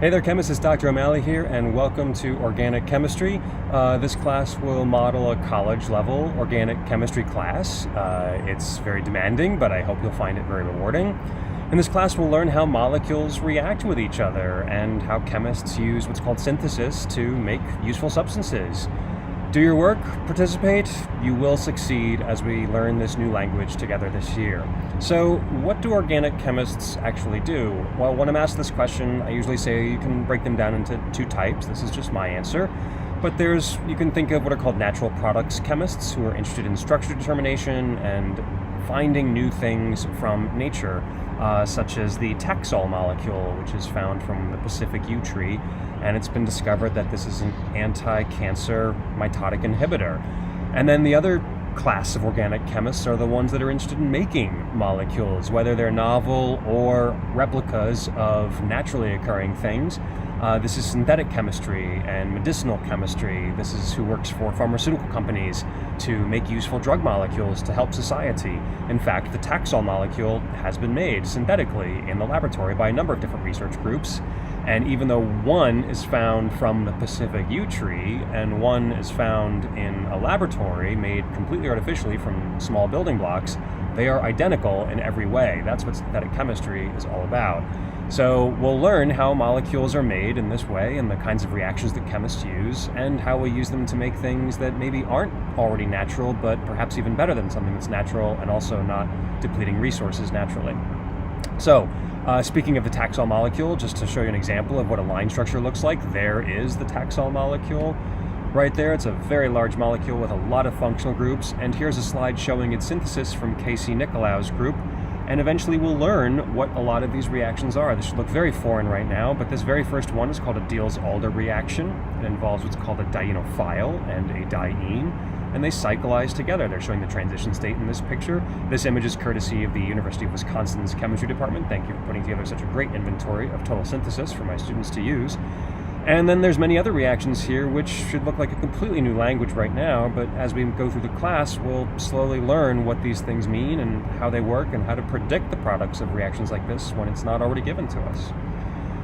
Hey there, chemists. It's Dr. O'Malley here, and welcome to Organic Chemistry. This class will model a college-level organic chemistry class. It's very demanding, but I hope you'll find it very rewarding. In this class, we'll learn how molecules react with each other and how chemists use what's called synthesis to make useful substances. Do your work, participate, you will succeed as we learn this new language together this year. So, what do organic chemists actually do? Well, when I'm asked this question, I usually say you can break them down into two types. This is just my answer. But you can think of what are called natural products chemists who are interested in structure determination and finding new things from nature, such as the Taxol molecule, which is found from the Pacific yew tree, and it's been discovered that this is an anti-cancer mitotic inhibitor. And then the other class of organic chemists are the ones that are interested in making molecules, whether they're novel or replicas of naturally occurring things. This is synthetic chemistry and medicinal chemistry. This is who works for pharmaceutical companies to make useful drug molecules to help society. In fact, the Taxol molecule has been made synthetically in the laboratory by a number of different research groups. And even though one is found from the Pacific yew tree and one is found in a laboratory made completely artificially from small building blocks, they are identical in every way. That's what synthetic chemistry is all about. So we'll learn how molecules are made in this way and the kinds of reactions that chemists use and how we use them to make things that maybe aren't already natural, but perhaps even better than something that's natural and also not depleting resources naturally. So, speaking of the Taxol molecule, just to show you an example of what a line structure looks like, there is the Taxol molecule. Right there, it's a very large molecule with a lot of functional groups, and here's a slide showing its synthesis from Casey Nicolau's group. And eventually we'll learn what a lot of these reactions are. This should look very foreign right now, but this very first one is called a Diels-Alder reaction. It involves what's called a dienophile and a diene, and they cyclize together. They're showing the transition state in this picture. This image is courtesy of the University of Wisconsin's chemistry department. Thank you for putting together such a great inventory of total synthesis for my students to use. And then there's many other reactions here which should look like a completely new language right now, but as we go through the class, we'll slowly learn what these things mean and how they work and how to predict the products of reactions like this when it's not already given to us.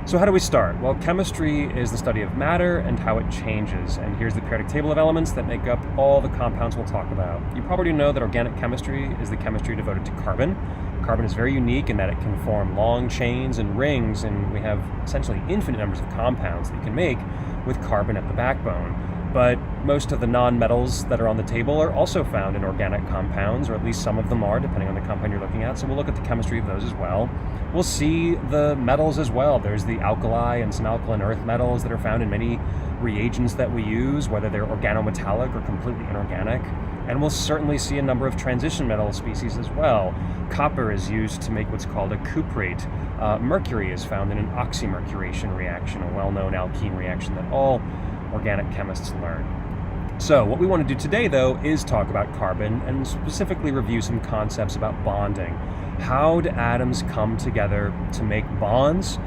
So how do we start? Well, chemistry is the study of matter and how it changes, and here's the periodic table of elements that make up all the compounds we'll talk about. You probably know that organic chemistry is the chemistry devoted to carbon. Carbon is very unique in that it can form long chains and rings, and we have essentially infinite numbers of compounds that you can make with carbon at the backbone. But most of the non-metals that are on the table are also found in organic compounds, or at least some of them are, depending on the compound you're looking at. So we'll look at the chemistry of those as well. We'll see the metals as well. There's the alkali and some alkaline earth metals that are found in many reagents that we use, whether they're organometallic or completely inorganic. And we'll certainly see a number of transition metal species as well. Copper is used to make what's called a cuprate. Mercury is found in an oxymercuration reaction, a well-known alkene reaction that all organic chemists learn. So what we want to do today, though, is talk about carbon and specifically review some concepts about bonding. How do atoms come together to make bonds?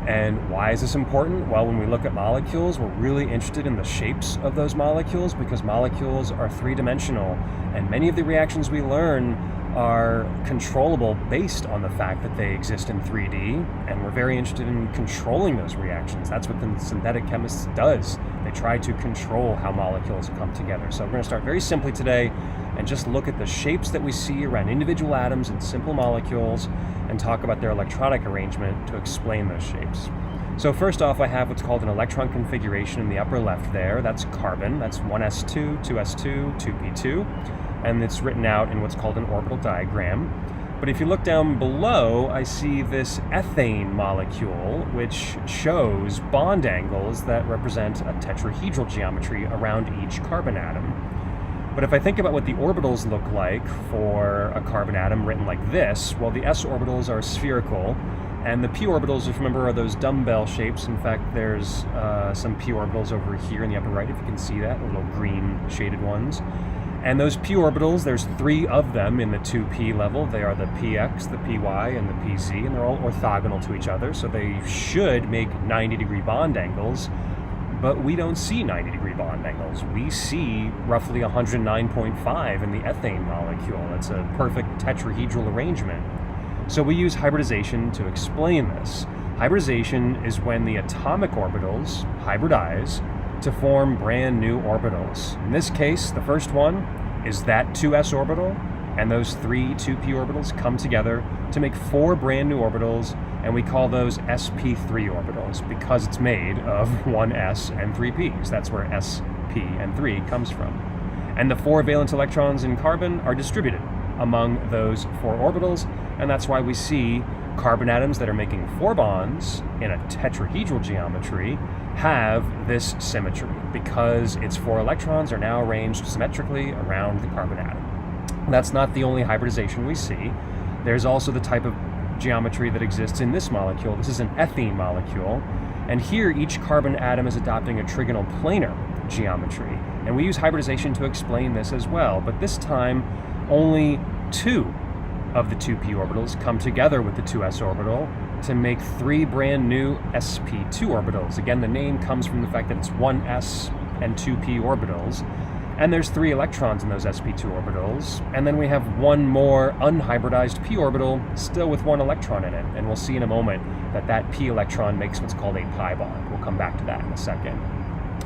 And why is this important? Well, when we look at molecules, we're really interested in the shapes of those molecules because molecules are three-dimensional, and many of the reactions we learn are controllable based on the fact that they exist in 3D, and we're very interested in controlling those reactions. That's what the synthetic chemist does. They try to control how molecules come together. So we're going to start very simply today and just look at the shapes that we see around individual atoms and simple molecules and talk about their electronic arrangement to explain those shapes. So first off, I have what's called an electron configuration in the upper left there. That's carbon. That's 1s2, 2s2, 2p2. And it's written out in what's called an orbital diagram. But if you look down below, I see this ethane molecule, which shows bond angles that represent a tetrahedral geometry around each carbon atom. But if I think about what the orbitals look like for a carbon atom written like this, well, the s orbitals are spherical, and the p orbitals, if you remember, are those dumbbell shapes. In fact, there's some p orbitals over here in the upper right, if you can see that, little green shaded ones. And those p orbitals, there's three of them in the 2p level. They are the px, the py, and the pz, and they're all orthogonal to each other, so they should make 90-degree bond angles, but we don't see 90-degree bond angles. We see roughly 109.5 in the ethane molecule. It's a perfect tetrahedral arrangement. So we use hybridization to explain this. Hybridization is when the atomic orbitals hybridize to form brand new orbitals. In this case, the first one is that 2s orbital, and those 3 2p orbitals come together to make 4 brand new orbitals, and we call those sp3 orbitals because it's made of 1s and 3 p's. That's where sp and 3 comes from. And the 4 valence electrons in carbon are distributed among those 4 orbitals, and that's why we see carbon atoms that are making 4 bonds in a tetrahedral geometry have this symmetry, because its 4 electrons are now arranged symmetrically around the carbon atom. That's not the only hybridization we see. There's also the type of geometry that exists in this molecule. This is an ethene molecule, and here each carbon atom is adopting a trigonal planar geometry, and we use hybridization to explain this as well, but this time only 2 of the 2p orbitals come together with the 2s orbital to make 3 brand new sp2 orbitals. Again, the name comes from the fact that it's 1s and 2p orbitals, and there's 3 electrons in those sp2 orbitals, and then we have one more unhybridized p orbital still with 1 electron in it, and we'll see in a moment that that p electron makes what's called a pi bond. We'll come back to that in a second.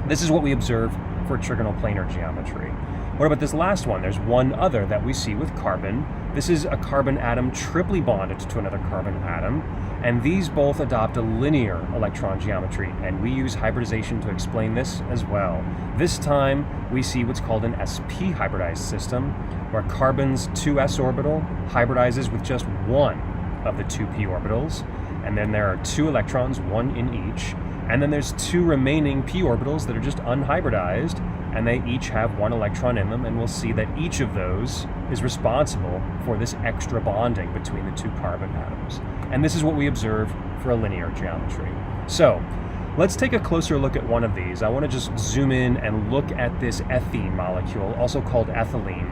This is what we observe for trigonal planar geometry. What about this last one? There's one other that we see with carbon. This is a carbon atom triply bonded to another carbon atom, and these both adopt a linear electron geometry, and we use hybridization to explain this as well. This time, we see what's called an sp hybridized system, where carbon's 2s orbital hybridizes with just 1 of the 2p orbitals, and then there are 2 electrons, 1 in each, and then there's 2 remaining p orbitals that are just unhybridized, and they each have 1 electron in them, and we'll see that each of those is responsible for this extra bonding between the 2 carbon atoms. And this is what we observe for a linear geometry. So let's take a closer look at one of these. I want to just zoom in and look at this ethene molecule, also called ethylene,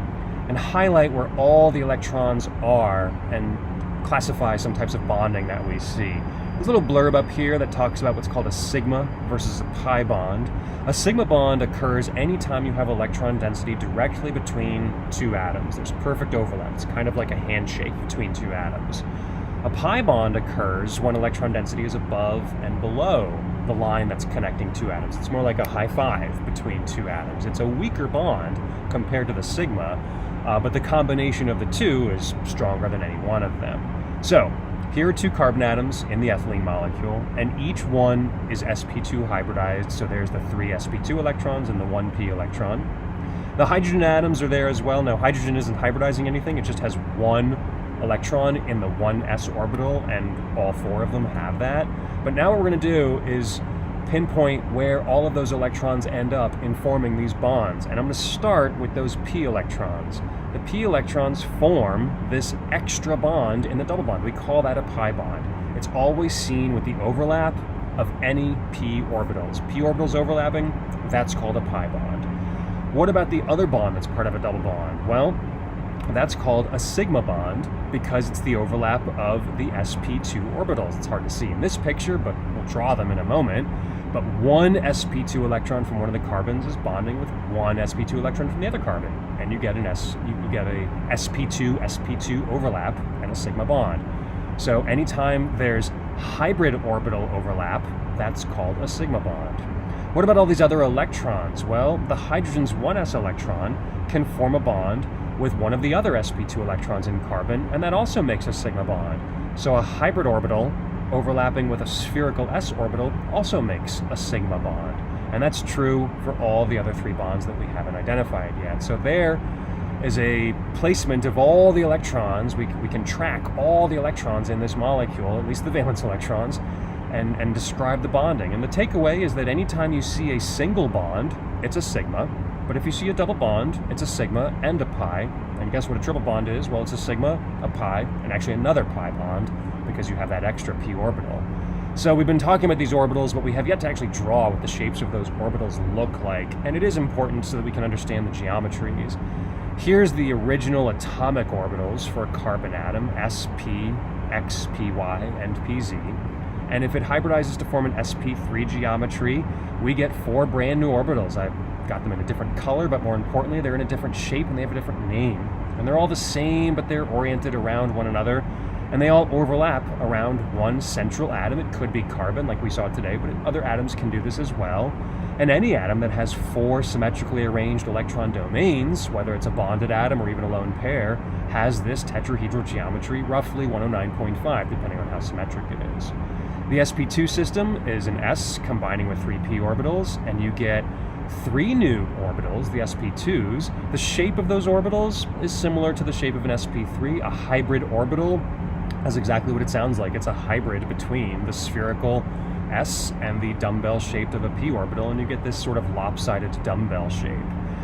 and highlight where all the electrons are and classify some types of bonding that we see. There's a little blurb up here that talks about what's called a sigma versus a pi bond. A sigma bond occurs anytime you have electron density directly between 2 atoms. There's perfect overlap. It's kind of like a handshake between 2 atoms. A pi bond occurs when electron density is above and below the line that's connecting 2 atoms. It's more like a high five between 2 atoms. It's a weaker bond compared to the sigma, but the combination of the 2 is stronger than any one of them. So here are 2 carbon atoms in the ethylene molecule, and each one is sp2 hybridized, so there's the 3 sp2 electrons and the 1p electron. The hydrogen atoms are there as well. Now, hydrogen isn't hybridizing anything, it just has 1 electron in the 1s orbital, and all 4 of them have that. But now what we're going to do is pinpoint where all of those electrons end up in forming these bonds, and I'm going to start with those p electrons. The p electrons form this extra bond in the double bond. We call that a pi bond. It's always seen with the overlap of any p orbitals. P orbitals overlapping, that's called a pi bond. What about the other bond that's part of a double bond? Well, that's called a sigma bond because it's the overlap of the sp2 orbitals. It's hard to see in this picture, but we'll draw them in a moment. But 1 sp2 electron from one of the carbons is bonding with 1 sp2 electron from the other carbon, and you get a sp2 overlap and a sigma bond. So anytime there's hybrid orbital overlap, that's called a sigma bond. What about all these other electrons? Well, the hydrogen's 1s electron can form a bond with one of the other sp2 electrons in carbon, and that also makes a sigma bond. So a hybrid orbital overlapping with a spherical s orbital also makes a sigma bond. And that's true for all the other 3 bonds that we haven't identified yet. So there is a placement of all the electrons. We can track all the electrons in this molecule, at least the valence electrons, and describe the bonding. And the takeaway is that anytime you see a single bond, it's a sigma. But if you see a double bond, it's a sigma and a pi. And guess what a triple bond is? Well, it's a sigma, a pi, and actually another pi bond, because you have that extra p orbital. So we've been talking about these orbitals, but we have yet to actually draw what the shapes of those orbitals look like. And it is important so that we can understand the geometries. Here's the original atomic orbitals for a carbon atom, sp, x, py, and pz. And if it hybridizes to form an sp3 geometry, we get 4 brand new orbitals. I've got them in a different color, but more importantly, they're in a different shape and they have a different name. And they're all the same, but they're oriented around one another. And they all overlap around one central atom. It could be carbon like we saw today, but other atoms can do this as well. And any atom that has 4 symmetrically arranged electron domains, whether it's a bonded atom or even a lone pair, has this tetrahedral geometry, roughly 109.5, depending on how symmetric it is. The sp2 system is an s combining with 3 p orbitals, and you get 3 new orbitals, the sp2s. The shape of those orbitals is similar to the shape of an sp3. A hybrid orbital is exactly what it sounds like. It's a hybrid between the spherical S and the dumbbell shaped of a p orbital, and you get this sort of lopsided dumbbell shape.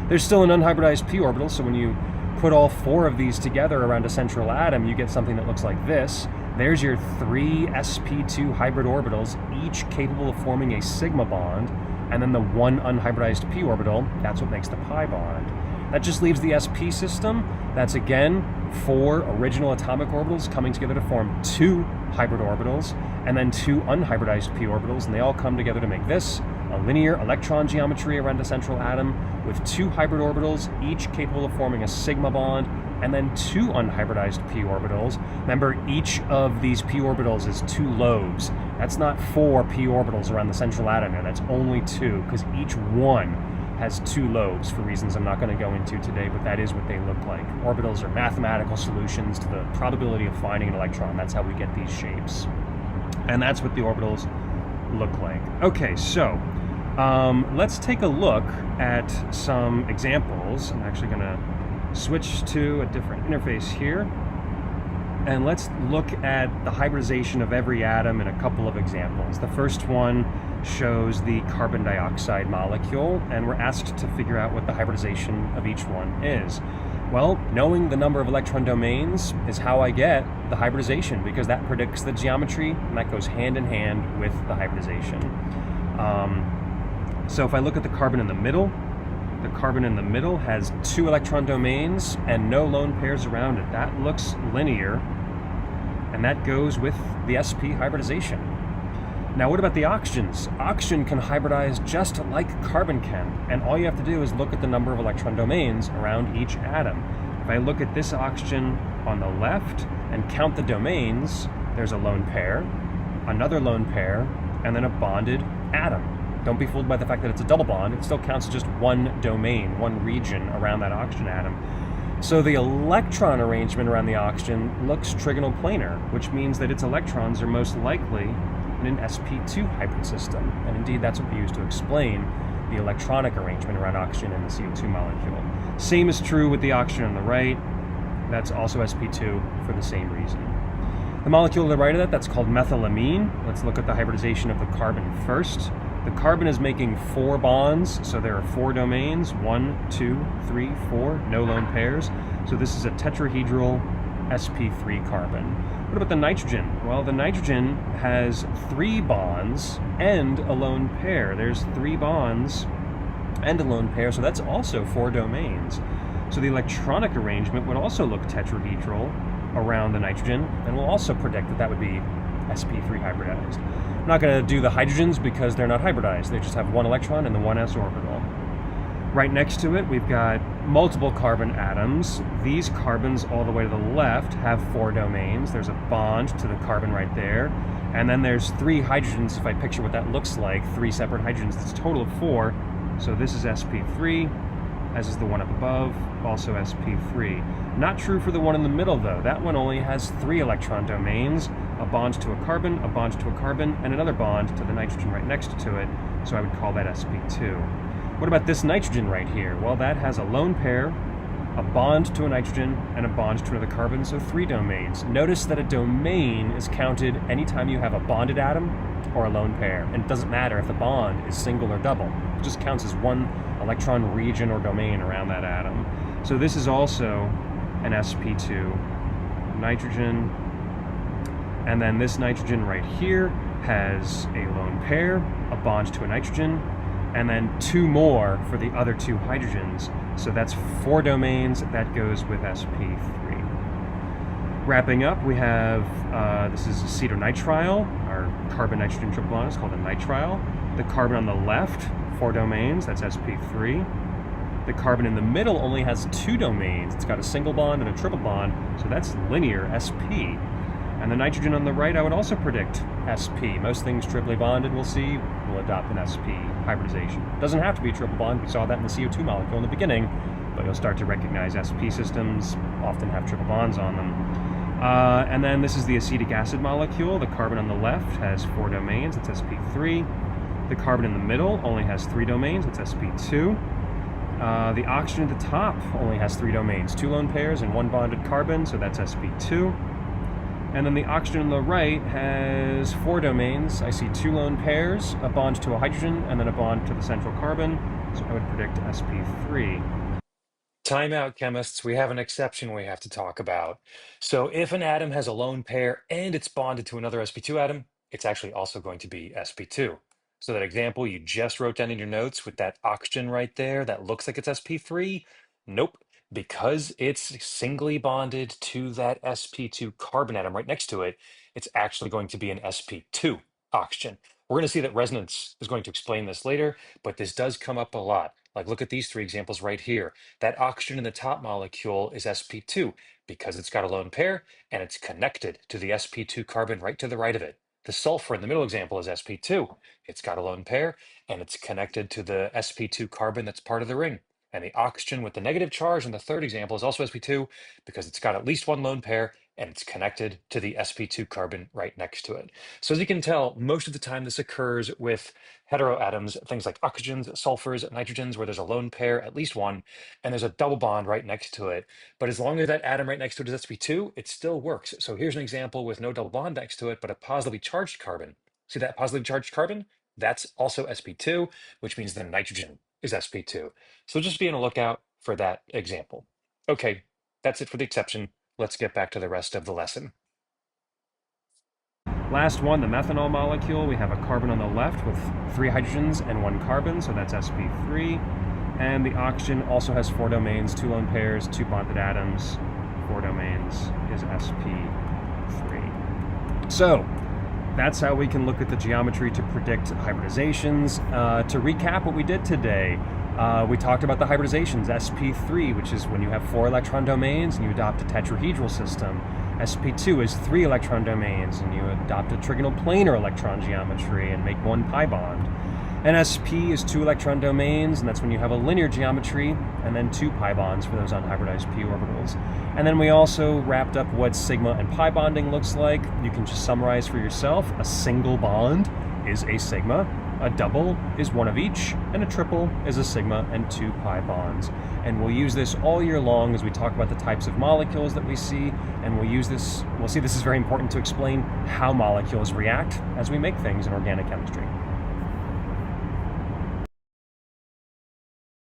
There's still an unhybridized p orbital, so when you put all 4 of these together around a central atom, you get something that looks like this. There's your 3 sp2 hybrid orbitals, each capable of forming a sigma bond, and then the 1 unhybridized p orbital, that's what makes the pi bond. That just leaves the sp system. That's again 4 original atomic orbitals coming together to form 2 hybrid orbitals, and then 2 unhybridized p orbitals, and they all come together to make this, a linear electron geometry around a central atom with 2 hybrid orbitals, each capable of forming a sigma bond, and then 2 unhybridized p orbitals. Remember, each of these p orbitals is 2 lobes. That's not 4 p orbitals around the central atom here, that's only 2, because each one has 2 lobes for reasons I'm not going to go into today, but that is what they look like. Orbitals are mathematical solutions to the probability of finding an electron. That's how we get these shapes. And that's what the orbitals look like. Okay, so let's take a look at some examples. I'm actually going to switch to a different interface here. And let's look at the hybridization of every atom in a couple of examples. The first one shows the carbon dioxide molecule, and we're asked to figure out what the hybridization of each one is. Well, knowing the number of electron domains is how I get the hybridization, because that predicts the geometry, and that goes hand in hand with the hybridization. So if I look at the carbon in the middle has 2 electron domains and no lone pairs around it. That looks linear, and that goes with the sp hybridization. Now what about the oxygens? Oxygen can hybridize just like carbon can, and all you have to do is look at the number of electron domains around each atom. If I look at this oxygen on the left and count the domains, there's a lone pair, another lone pair, and then a bonded atom. Don't be fooled by the fact that it's a double bond. It still counts as just one domain, one region around that oxygen atom. So the electron arrangement around the oxygen looks trigonal planar, which means that its electrons are most likely in an sp2 hybrid system. And indeed, that's what we use to explain the electronic arrangement around oxygen in the CO2 molecule. Same is true with the oxygen on the right. That's also sp2 for the same reason. The molecule to the right of that, that's called methylamine. Let's look at the hybridization of the carbon first. The carbon is making 4 bonds, so there are 4 domains, 1, 2, 3, 4, no lone pairs. So this is a tetrahedral sp3 carbon. What about the nitrogen? Well, the nitrogen has 3 bonds and a lone pair. There's 3 bonds and a lone pair, so that's also 4 domains. So the electronic arrangement would also look tetrahedral around the nitrogen, and we'll also predict that that would be sp3 hybridized. I'm not going to do the hydrogens because they're not hybridized. They just have 1 electron and the 1s orbital. Right next to it, we've got multiple carbon atoms. These carbons all the way to the left have 4 domains. There's a bond to the carbon right there. And then there's 3 hydrogens, if I picture what that looks like, 3 separate hydrogens. It's a total of 4. So this is sp3, as is the one up above, also sp3. Not true for the one in the middle, though. That one only has 3 electron domains, a bond to a carbon, a bond to a carbon, and another bond to the nitrogen right next to it, so I would call that sp2. What about this nitrogen right here? Well, that has a lone pair, a bond to a nitrogen, and a bond to another carbon, so 3 domains. Notice that a domain is counted anytime you have a bonded atom or a lone pair, and it doesn't matter if the bond is single or double. It just counts as 1 electron region or domain around that atom. So this is also an sp2 nitrogen, and then this nitrogen right here has a lone pair, a bond to a nitrogen, and then 2 more for the other 2 hydrogens. So that's 4 domains. That goes with sp3. Wrapping up, we have, this is acetonitrile. Our carbon-nitrogen triple bond is called a nitrile. The carbon on the left, 4 domains, that's sp3. The carbon in the middle only has 2 domains. It's got a single bond and a triple bond, so that's linear sp. And the nitrogen on the right, I would also predict sp. Most things triply bonded, we'll see, will adopt an sp hybridization. It doesn't have to be triple bond. We saw that in the CO2 molecule in the beginning, but you'll start to recognize sp systems often have triple bonds on them. And then this is the acetic acid molecule. The carbon on the left has 4 domains, it's sp3. The carbon in the middle only has 3 domains, it's sp2. The oxygen at the top only has 3 domains, 2 lone pairs and 1 bonded carbon, so that's sp2. And then the oxygen on the right has 4 domains. I see 2 lone pairs, a bond to a hydrogen, and then a bond to the central carbon, so I would predict sp3. Time out, chemists. We have an exception we have to talk about. So if an atom has a lone pair and it's bonded to another sp2 atom, it's actually also going to be sp2. So that example you just wrote down in your notes with that oxygen right there that looks like it's sp3, nope. Because it's singly bonded to that sp2 carbon atom right next to it, it's actually going to be an sp2 oxygen. We're going to see that resonance is going to explain this later, but this does come up a lot. Like look at these 3 examples right here. That oxygen in the top molecule is sp2 because it's got a lone pair and it's connected to the sp2 carbon right to the right of it. The sulfur in the middle example is sp2. It's got a lone pair and it's connected to the sp2 carbon that's part of the ring. And the oxygen with the negative charge in the third example is also sp2 because it's got at least 1 lone pair and it's connected to the sp2 carbon right next to it. So as you can tell, most of the time this occurs with heteroatoms, things like oxygens, sulfurs, nitrogens, where there's a lone pair, at least 1, and there's a double bond right next to it. But as long as that atom right next to it is sp2, it still works. So here's an example with no double bond next to it, but a positively charged carbon. See that positively charged carbon? That's also sp2, which means the nitrogen is sp2. So just be on the lookout for that example. Okay, that's it for the exception. Let's get back to the rest of the lesson. Last one, the methanol molecule. We have a carbon on the left with 3 hydrogens and 1 carbon, so that's sp3. And the oxygen also has 4 domains, 2 lone pairs, 2 bonded atoms. 4 domains is sp3. So that's how we can look at the geometry to predict hybridizations. To recap what we did today, we talked about the hybridizations, sp3, which is when you have 4 electron domains and you adopt a tetrahedral system. sp2 is 3 electron domains and you adopt a trigonal planar electron geometry and make 1 pi bond. And sp is 2 electron domains, and that's when you have a linear geometry, and then 2 pi bonds for those unhybridized p orbitals. And then we also wrapped up what sigma and pi bonding looks like. You can just summarize for yourself. A single bond is a sigma, a double is 1 of each, and a triple is a sigma and 2 pi bonds. And we'll use this all year long as we talk about the types of molecules that we see, and we'll see this is very important to explain how molecules react as we make things in organic chemistry.